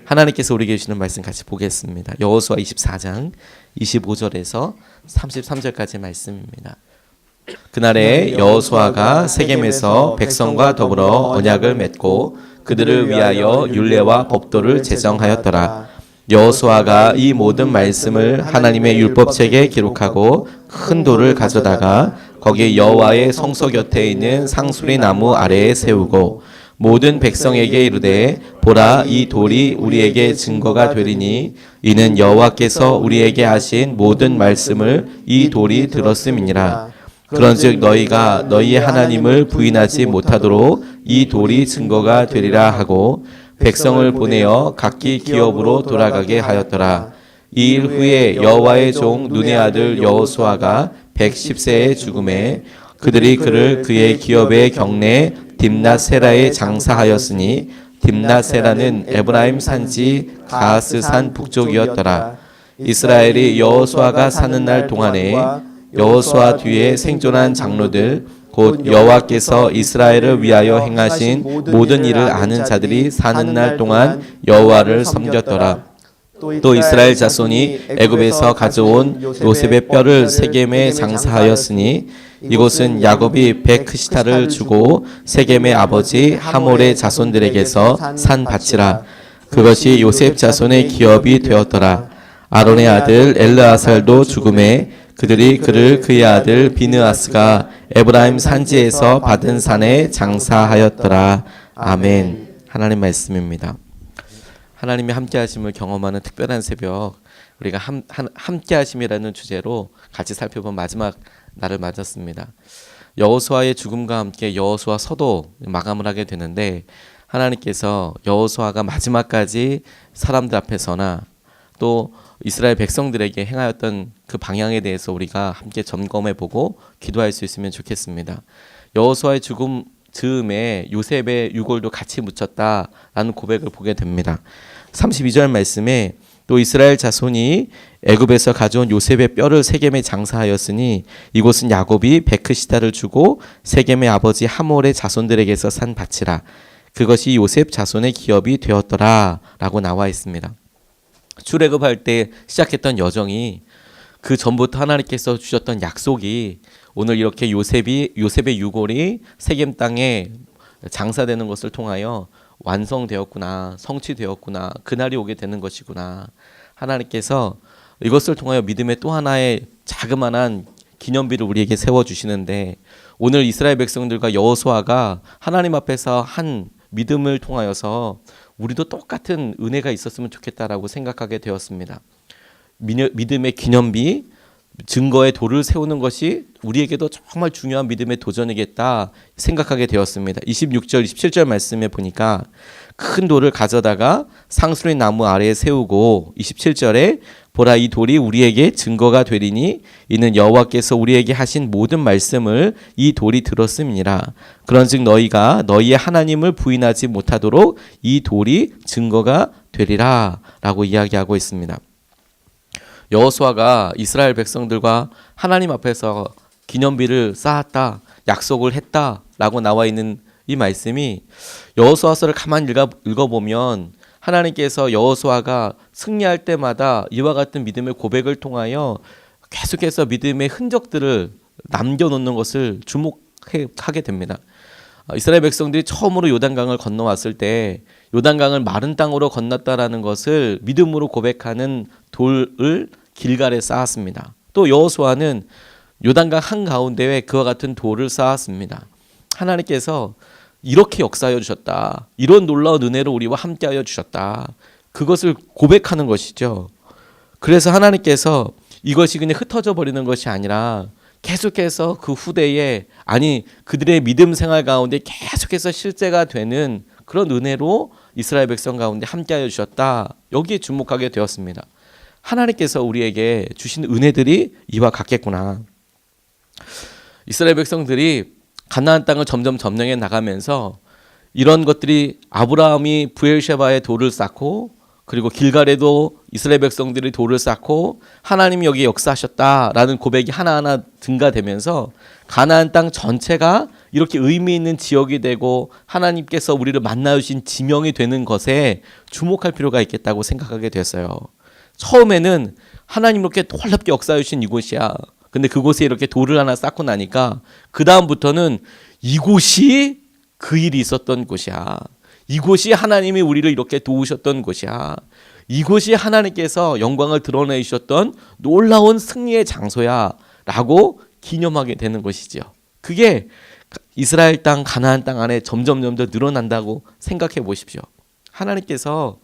하나님께서 우리에게 주시는 말씀 같이 보겠습니다. 여호수아 24장 25절에서 33절까지 말씀입니다. 그날에 여호수아가 세겜에서 백성과 더불어 언약을 맺고 그들을 위하여 율례와 법도를 제정하였더라. 여호수아가 이 모든 말씀을 하나님의 율법책에 기록하고 큰 돌을 가져다가 거기 여호와의 성소 곁에 있는 상수리 나무 아래에 세우고 모든 백성에게 이르되 보라 이 돌이 우리에게 증거가 되리니 이는 여호와께서 우리에게 하신 모든 말씀을 이 돌이 들었음이니라. 그런즉 너희가 너희의 하나님을 부인하지 못하도록 이 돌이 증거가 되리라 하고 백성을 보내어 각기 기업으로 돌아가게 하였더라. 이 일 후에 여호와의 종 눈의 아들 여호수아가 110세에 죽음에 그들이 그를 그의 기업의 경내 딥낫세라에 장사하였으니 딥낫세라는 에브라임 산지 가하스산 북쪽이었더라. 이스라엘이 여호수아가 사는 날 동안에 여호수아 뒤에 생존한 장로들 곧 여호와께서 이스라엘을 위하여 행하신 모든 일을 아는 자들이 사는 날 동안 여호와를 섬겼더라. 또 이스라엘 자손이 애굽에서 가져온 요셉의 뼈를 세겜에 장사하였으니 이곳은 야곱이 베크시타를 주고 세겜의 아버지 하몰의 자손들에게서 산 밭이라. 그것이 요셉 자손의 기업이 되었더라. 아론의 아들 엘르아살도 죽음에 그들이 그를 그의 아들 비느하스가 에브라임 산지에서 받은 산에 장사하였더라. 아멘. 하나님 말씀입니다. 하나님의 함께하심을 경험하는 특별한 새벽, 우리가 함께하심이라는 주제로 같이 살펴본 마지막 날을 맞았습니다. 여호수아의 죽음과 함께 여호수아 서도 마감을 하게 되는데 하나님께서 여호수아가 마지막까지 사람들 앞에서나 또 이스라엘 백성들에게 행하였던 그 방향에 대해서 우리가 함께 점검해보고 기도할 수 있으면 좋겠습니다. 여호수아의 죽음 즈음에 요셉의 유골도 같이 묻혔다라는 고백을 보게 됩니다. 32절 말씀에 또 이스라엘 자손이 애굽에서 가져온 요셉의 뼈를 세겜에 장사하였으니 이곳은 야곱이 베크시타를 주고 세겜의 아버지 하몰의 자손들에게서 산 밭이라. 그것이 요셉 자손의 기업이 되었더라 라고 나와 있습니다. 출애굽할 때 시작했던 여정이 그 전부터 하나님께서 주셨던 약속이 오늘 이렇게 요셉의 유골이 세겜 땅에 장사되는 것을 통하여 완성되었구나, 성취되었구나, 그날이 오게 되는 것이구나. 하나님께서 이것을 통하여 믿음의 또 하나의 자그마한 기념비를 우리에게 세워주시는데 오늘 이스라엘 백성들과 여호수아가 하나님 앞에서 한 믿음을 통하여서 우리도 똑같은 은혜가 있었으면 좋겠다라고 생각하게 되었습니다. 믿음의 기념비, 증거의 돌을 세우는 것이 우리에게도 정말 중요한 믿음의 도전이겠다 생각하게 되었습니다. 26절, 27절 말씀에 보니까 큰 돌을 가져다가 상수리 나무 아래에 세우고 27절에 보라 이 돌이 우리에게 증거가 되리니 이는 여호와께서 우리에게 하신 모든 말씀을 이 돌이 들었음이니라. 그런즉 너희가 너희의 하나님을 부인하지 못하도록 이 돌이 증거가 되리라 라고 이야기하고 있습니다. 여호수아가 이스라엘 백성들과 하나님 앞에서 기념비를 쌓았다, 약속을 했다라고 나와 있는 이 말씀이 여호수아서를 가만히 읽어보면 하나님께서 여호수아가 승리할 때마다 이와 같은 믿음의 고백을 통하여 계속해서 믿음의 흔적들을 남겨놓는 것을 주목하게 됩니다. 이스라엘 백성들이 처음으로 요단강을 건너왔을 때 요단강을 마른 땅으로 건넜다라는 것을 믿음으로 고백하는 돌을 길갈에 쌓았습니다. 또 여호수아는 요단강 한가운데에 그와 같은 돌을 쌓았습니다. 하나님께서 이렇게 역사하여 주셨다. 이런 놀라운 은혜로 우리와 함께하여 주셨다. 그것을 고백하는 것이죠. 그래서 하나님께서 이것이 그냥 흩어져 버리는 것이 아니라 계속해서 그 후대에 그들의 믿음 생활 가운데 계속해서 실제가 되는 그런 은혜로 이스라엘 백성 가운데 함께하여 주셨다. 여기에 주목하게 되었습니다. 하나님께서 우리에게 주신 은혜들이 이와 같겠구나. 이스라엘 백성들이 가나안 땅을 점점 점령해 나가면서 이런 것들이 아브라함이 브엘셰바에 돌을 쌓고 그리고 길갈에도 이스라엘 백성들이 돌을 쌓고 하나님이 여기 역사하셨다라는 고백이 하나하나 증가되면서 가나안 땅 전체가 이렇게 의미 있는 지역이 되고 하나님께서 우리를 만나주신 지명이 되는 것에 주목할 필요가 있겠다고 생각하게 됐어요. 처음에는 하나님 이렇게 놀랍게 역사해 주신 이곳이야. 근데 그곳에 이렇게 돌을 하나 쌓고 나니까 그 다음부터는 이곳이 그 일이 있었던 곳이야. 이곳이 하나님이 우리를 이렇게 도우셨던 곳이야. 이곳이 하나님께서 영광을 드러내주셨던 놀라운 승리의 장소야 라고 기념하게 되는 것이죠. 그게 이스라엘 땅, 가나안 땅 안에 점점 더 늘어난다고 생각해 보십시오. 하나님께서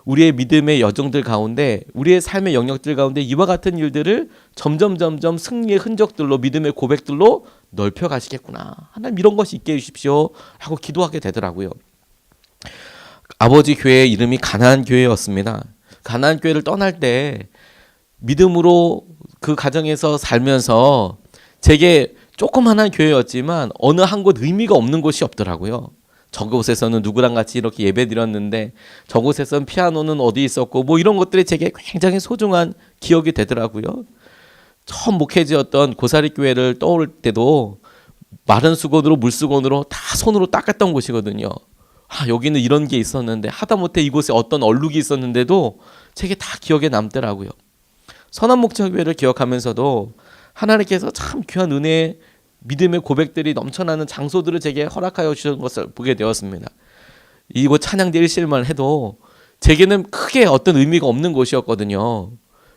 우리의 믿음의 여정들 가운데, 우리의 삶의 영역들 가운데 이와 같은 일들을 점점 승리의 흔적들로, 믿음의 고백들로 넓혀 가시겠구나. 하나님 이런 것이 있게 해주십시오 하고 기도하게 되더라고요. 아버지 교회의 이름이 가나안 교회였습니다. 가나안 교회를 떠날 때 믿음으로 그 가정에서 살면서 제게 조그만한 교회였지만 어느 한 곳 의미가 없는 곳이 없더라고요. 저곳에서는 누구랑 같이 이렇게 예배 드렸는데 저곳에서는 피아노는 어디 있었고 뭐 이런 것들이 제게 굉장히 소중한 기억이 되더라고요. 처음 목회지였던 고사리 교회를 떠올 때도 마른 수건으로 물수건으로 다 손으로 닦았던 곳이거든요. 여기는 이런 게 있었는데, 하다못해 이곳에 어떤 얼룩이 있었는데도 제게 다 기억에 남더라고요. 선한목자교회를 기억하면서도 하나님께서 참 귀한 은혜, 믿음의 고백들이 넘쳐나는 장소들을 제게 허락하여 주신 것을 보게 되었습니다. 이곳 찬양대 1실만 해도 제게는 크게 어떤 의미가 없는 곳이었거든요.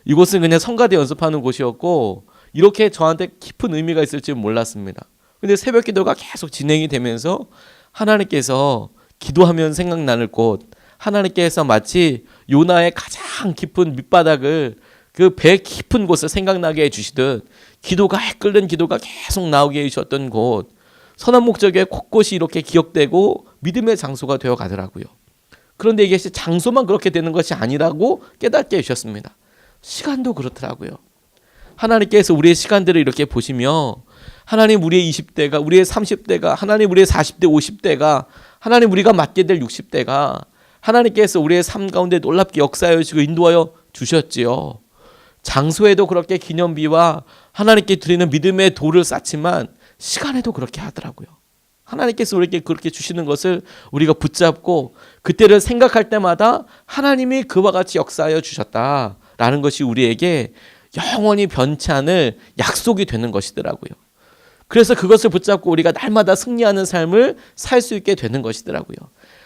이곳은 그냥 성가대 연습하는 곳이었고 이렇게 저한테 깊은 의미가 있을 줄 몰랐습니다. 근데 새벽 기도가 계속 진행이 되면서 하나님께서 기도하면 생각나는 곳, 하나님께서 마치 요나의 가장 깊은 밑바닥을 그 배 깊은 곳을 생각나게 해주시듯 기도가 끓는 기도가 계속 나오게 해주셨던 곳, 선한목자교회 곳곳이 이렇게 기억되고 믿음의 장소가 되어 가더라고요. 그런데 이게 장소만 그렇게 되는 것이 아니라고 깨닫게 해주셨습니다. 시간도 그렇더라고요. 하나님께서 우리의 시간들을 이렇게 보시며 하나님 우리의 20대가, 우리의 30대가, 하나님 우리의 40대, 50대가, 하나님 우리가 맞게 될 60대가 하나님께서 우리의 삶 가운데 놀랍게 역사하여 주시고 인도하여 주셨지요. 장소에도 그렇게 기념비와 하나님께 드리는 믿음의 돌을 쌓지만 시간에도 그렇게 하더라고요. 하나님께서 우리에게 그렇게 주시는 것을 우리가 붙잡고 그때를 생각할 때마다 하나님이 그와 같이 역사하여 주셨다라는 것이 우리에게 영원히 변치 않을 약속이 되는 것이더라고요. 그래서 그것을 붙잡고 우리가 날마다 승리하는 삶을 살 수 있게 되는 것이더라고요.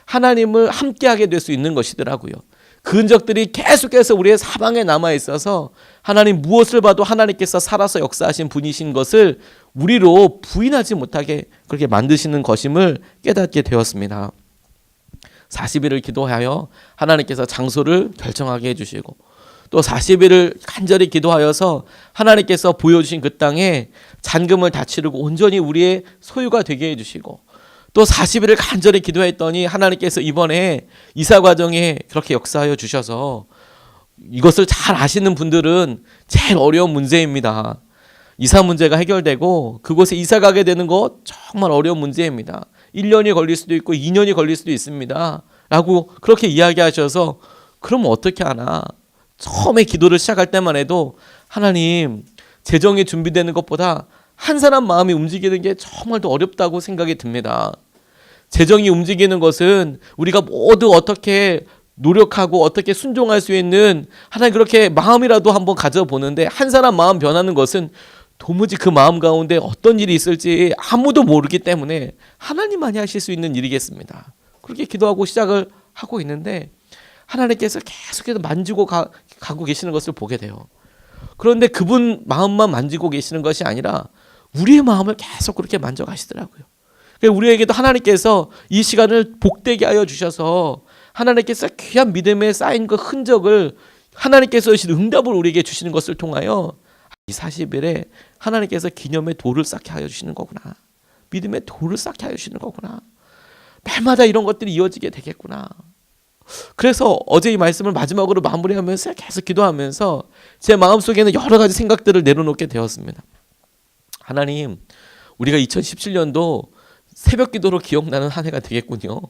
하나님을 함께하게 될 수 있는 것이더라고요. 그 흔적들이 계속해서 우리의 사방에 남아 있어서 하나님 무엇을 봐도 하나님께서 살아서 역사하신 분이신 것을 우리로 부인하지 못하게 그렇게 만드시는 것임을 깨닫게 되었습니다. 40일을 기도하여 하나님께서 장소를 결정하게 해주시고 또 40일을 간절히 기도하여서 하나님께서 보여주신 그 땅에 잔금을 다 치르고 온전히 우리의 소유가 되게 해주시고 또 40일을 간절히 기도했더니 하나님께서 이번에 이사 과정에 그렇게 역사하여 주셔서 이것을 잘 아시는 분들은 제일 어려운 문제입니다. 이사 문제가 해결되고 그곳에 이사 가게 되는 것 정말 어려운 문제입니다. 1년이 걸릴 수도 있고 2년이 걸릴 수도 있습니다. 라고 그렇게 이야기하셔서 그럼 어떻게 하나? 처음에 기도를 시작할 때만 해도 하나님 재정이 준비되는 것보다 한 사람 마음이 움직이는 게 정말 더 어렵다고 생각이 듭니다. 재정이 움직이는 것은 우리가 모두 어떻게 노력하고 어떻게 순종할 수 있는 하나님 그렇게 마음이라도 한번 가져보는데 한 사람 마음 변하는 것은 도무지 그 마음 가운데 어떤 일이 있을지 아무도 모르기 때문에 하나님만이 하실 수 있는 일이겠습니다. 그렇게 기도하고 시작을 하고 있는데 하나님께서 계속해서 만지고 가고 계시는 것을 보게 돼요. 그런데 그분 마음만 만지고 계시는 것이 아니라 우리의 마음을 계속 그렇게 만져가시더라고요. 우리에게도 하나님께서 이 시간을 복되게 하여 주셔서 하나님께서 귀한 믿음에 쌓인 그 흔적을 하나님께서 주신 응답을 우리에게 주시는 것을 통하여 이 40일에 하나님께서 기념의 돌을 쌓게 하여 주시는 거구나. 믿음의 돌을 쌓게 하여 주시는 거구나. 날마다 이런 것들이 이어지게 되겠구나. 그래서 어제 이 말씀을 마지막으로 마무리하면서 계속 기도하면서 제 마음속에는 여러 가지 생각들을 내려놓게 되었습니다. 하나님, 우리가 2017년도 새벽 기도로 기억나는 한 해가 되겠군요.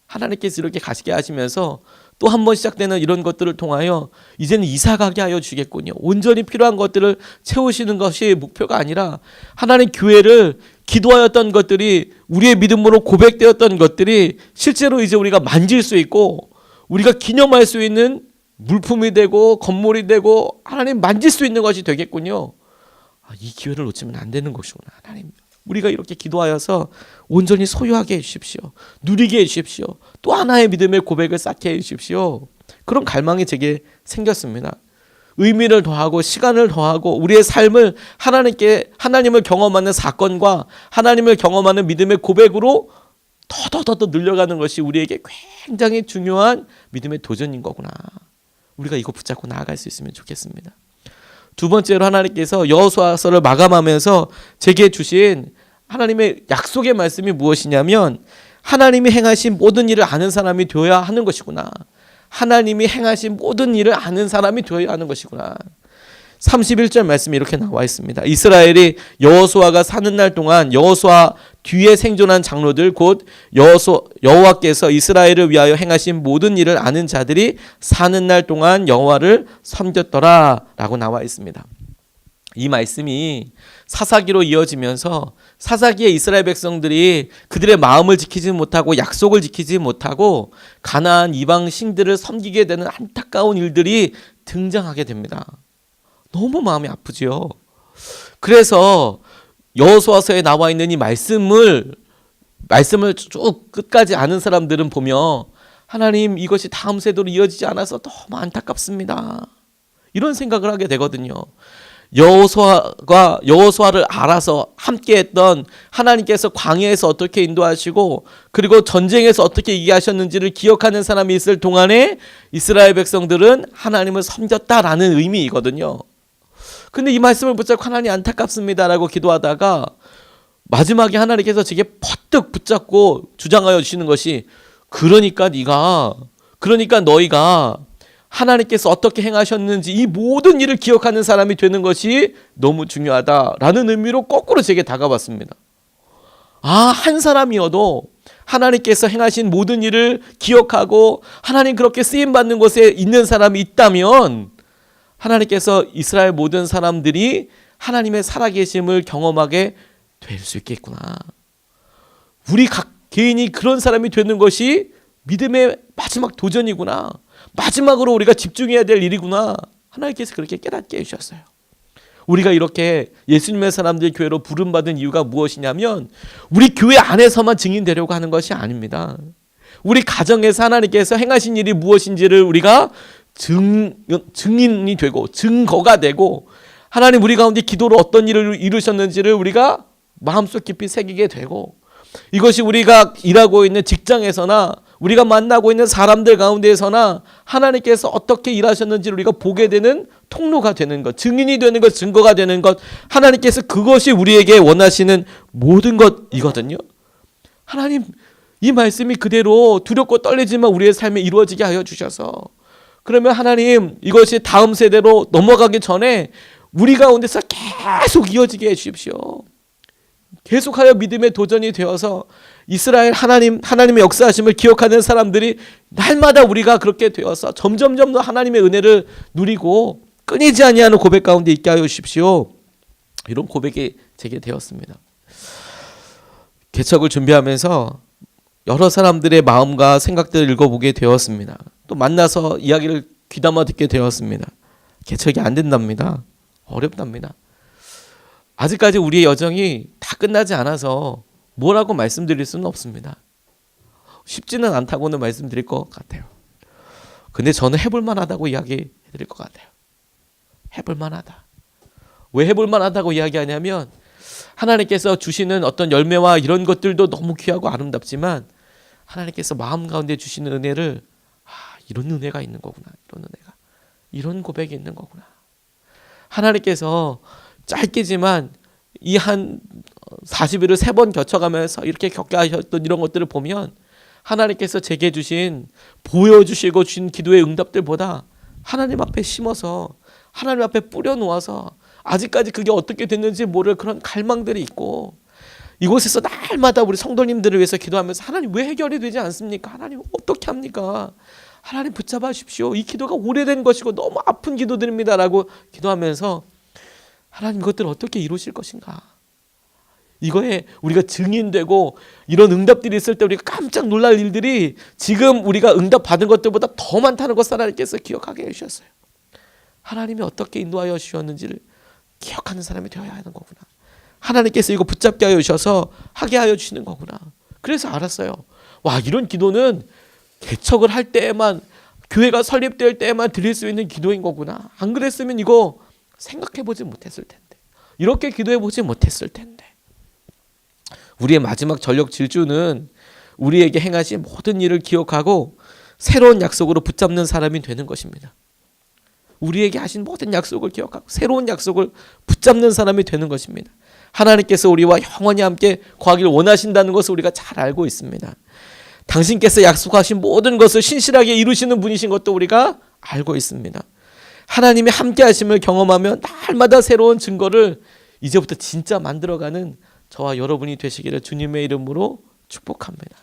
하나님께서 이렇게 가시게 하시면서 또 한 번 시작되는 이런 것들을 통하여 이제는 이사 가게 하여 주겠군요. 온전히 필요한 것들을 채우시는 것이 목표가 아니라 하나님 교회를 기도하였던 것들이, 우리의 믿음으로 고백되었던 것들이 실제로 이제 우리가 만질 수 있고 우리가 기념할 수 있는 물품이 되고 건물이 되고 하나님 만질 수 있는 것이 되겠군요. 이 기회를 놓치면 안 되는 것이구나. 하나님, 우리가 이렇게 기도하여서 온전히 소유하게 해주십시오. 누리게 해주십시오. 또 하나의 믿음의 고백을 쌓게 해주십시오. 그런 갈망이 제게 생겼습니다. 의미를 더하고 시간을 더하고 우리의 삶을 하나님을 경험하는 사건과 하나님을 경험하는 믿음의 고백으로 더 늘려가는 것이 우리에게 굉장히 중요한 믿음의 도전인 거구나. 우리가 이거 붙잡고 나아갈 수 있으면 좋겠습니다. 두 번째로 하나님께서 여호수아서를 마감하면서 제게 주신 하나님의 약속의 말씀이 무엇이냐면 하나님이 행하신 모든 일을 아는 사람이 되어야 하는 것이구나. 하나님이 행하신 모든 일을 아는 사람이 되어야 하는 것이구나. 31절 말씀이 이렇게 나와 있습니다. 이스라엘이 여호수아가 사는 날 동안 여호수아 뒤에 생존한 장로들 곧 여호와께서 이스라엘을 위하여 행하신 모든 일을 아는 자들이 사는 날 동안 여호와를 섬겼더라 라고 나와 있습니다. 이 말씀이 사사기로 이어지면서 사사기의 이스라엘 백성들이 그들의 마음을 지키지 못하고 약속을 지키지 못하고 가나안 이방 신들을 섬기게 되는 안타까운 일들이 등장하게 됩니다. 너무 마음이 아프지요. 그래서 여호수아서에 나와 있는 이 말씀을 쭉 끝까지 아는 사람들은 보며 하나님, 이것이 다음 세대로 이어지지 않아서 너무 안타깝습니다. 이런 생각을 하게 되거든요. 여호수아를 알아서 함께했던 하나님께서 광야에서 어떻게 인도하시고 그리고 전쟁에서 어떻게 이기하셨는지를 기억하는 사람이 있을 동안에 이스라엘 백성들은 하나님을 섬겼다라는 의미이거든요. 근데 이 말씀을 붙잡고 하나님 안타깝습니다라고 기도하다가 마지막에 하나님께서 제게 퍼뜩 붙잡고 주장하여 주시는 것이 그러니까 너희가 하나님께서 어떻게 행하셨는지 이 모든 일을 기억하는 사람이 되는 것이 너무 중요하다라는 의미로 거꾸로 제게 다가왔습니다. 한 사람이어도 하나님께서 행하신 모든 일을 기억하고 하나님 그렇게 쓰임받는 곳에 있는 사람이 있다면 하나님께서 이스라엘 모든 사람들이 하나님의 살아계심을 경험하게 될 수 있겠구나. 우리 각 개인이 그런 사람이 되는 것이 믿음의 마지막 도전이구나. 마지막으로 우리가 집중해야 될 일이구나. 하나님께서 그렇게 깨닫게 해주셨어요. 우리가 이렇게 예수님의 사람들 교회로 부름받은 이유가 무엇이냐면 우리 교회 안에서만 증인되려고 하는 것이 아닙니다. 우리 가정에서 하나님께서 행하신 일이 무엇인지를 우리가 증인이 되고 증거가 되고 하나님 우리 가운데 기도로 어떤 일을 이루셨는지를 우리가 마음속 깊이 새기게 되고 이것이 우리가 일하고 있는 직장에서나 우리가 만나고 있는 사람들 가운데에서나 하나님께서 어떻게 일하셨는지를 우리가 보게 되는 통로가 되는 것, 증인이 되는 것, 증거가 되는 것, 하나님께서 그것이 우리에게 원하시는 모든 것이거든요. 하나님, 이 말씀이 그대로 두렵고 떨리지만 우리의 삶에 이루어지게 하여 주셔서 그러면 하나님 이것이 다음 세대로 넘어가기 전에 우리 가운데서 계속 이어지게 해주십시오. 계속하여 믿음의 도전이 되어서 이스라엘 하나님의 역사하심을 기억하는 사람들이 날마다 우리가 그렇게 되어서 점점점 더 하나님의 은혜를 누리고 끊이지 아니하는 고백 가운데 있게 하여 주십시오. 이런 고백이 제게 되었습니다. 개척을 준비하면서 여러 사람들의 마음과 생각들을 읽어보게 되었습니다. 또 만나서 이야기를 귀담아 듣게 되었습니다. 개척이 안 된답니다. 어렵답니다. 아직까지 우리의 여정이 다 끝나지 않아서 뭐라고 말씀드릴 수는 없습니다. 쉽지는 않다고는 말씀드릴 것 같아요. 근데 저는 해볼 만하다고 이야기해 드릴 것 같아요. 해볼 만하다. 왜 해볼 만하다고 이야기하냐면 하나님께서 주시는 어떤 열매와 이런 것들도 너무 귀하고 아름답지만 하나님께서 마음 가운데 주시는 은혜를 이런 은혜가 있는 거구나. 이런 고백이 있는 거구나. 하나님께서 짧게지만 이 한 40일을 3번 겨쳐가면서 이렇게 겪게 하셨던 이런 것들을 보면 하나님께서 제게 주신 보여주시고 주신 기도의 응답들보다 하나님 앞에 심어서 하나님 앞에 뿌려놓아서 아직까지 그게 어떻게 됐는지 모를 그런 갈망들이 있고 이곳에서 날마다 우리 성도님들을 위해서 기도하면서 하나님 왜 해결이 되지 않습니까? 하나님 어떻게 합니까? 하나님 붙잡아 주십시오. 이 기도가 오래된 것이고 너무 아픈 기도들입니다 라고 기도하면서 하나님 이것들을 어떻게 이루실 것인가? 이거에 우리가 증인되고 이런 응답들이 있을 때 우리가 깜짝 놀랄 일들이 지금 우리가 응답 받은 것들보다 더 많다는 것을 하나님께서 기억하게 해주셨어요. 하나님이 어떻게 인도하여 주셨는지를 기억하는 사람이 되어야 하는 거구나. 하나님께서 이거 붙잡게 하여 주셔서 하게 하여 주시는 거구나. 그래서 알았어요. 와, 이런 기도는 개척을 할 때에만, 교회가 설립될 때에만 드릴 수 있는 기도인 거구나. 안 그랬으면 이거 생각해보지 못했을 텐데, 이렇게 기도해보지 못했을 텐데. 우리의 마지막 전력 질주는 우리에게 행하신 모든 일을 기억하고 새로운 약속으로 붙잡는 사람이 되는 것입니다. 우리에게 하신 모든 약속을 기억하고 새로운 약속을 붙잡는 사람이 되는 것입니다. 하나님께서 우리와 영원히 함께 거하기를 원하신다는 것을 우리가 잘 알고 있습니다. 당신께서 약속하신 모든 것을 신실하게 이루시는 분이신 것도 우리가 알고 있습니다. 하나님이 함께 하심을 경험하며 날마다 새로운 증거를 이제부터 진짜 만들어가는 저와 여러분이 되시기를 주님의 이름으로 축복합니다.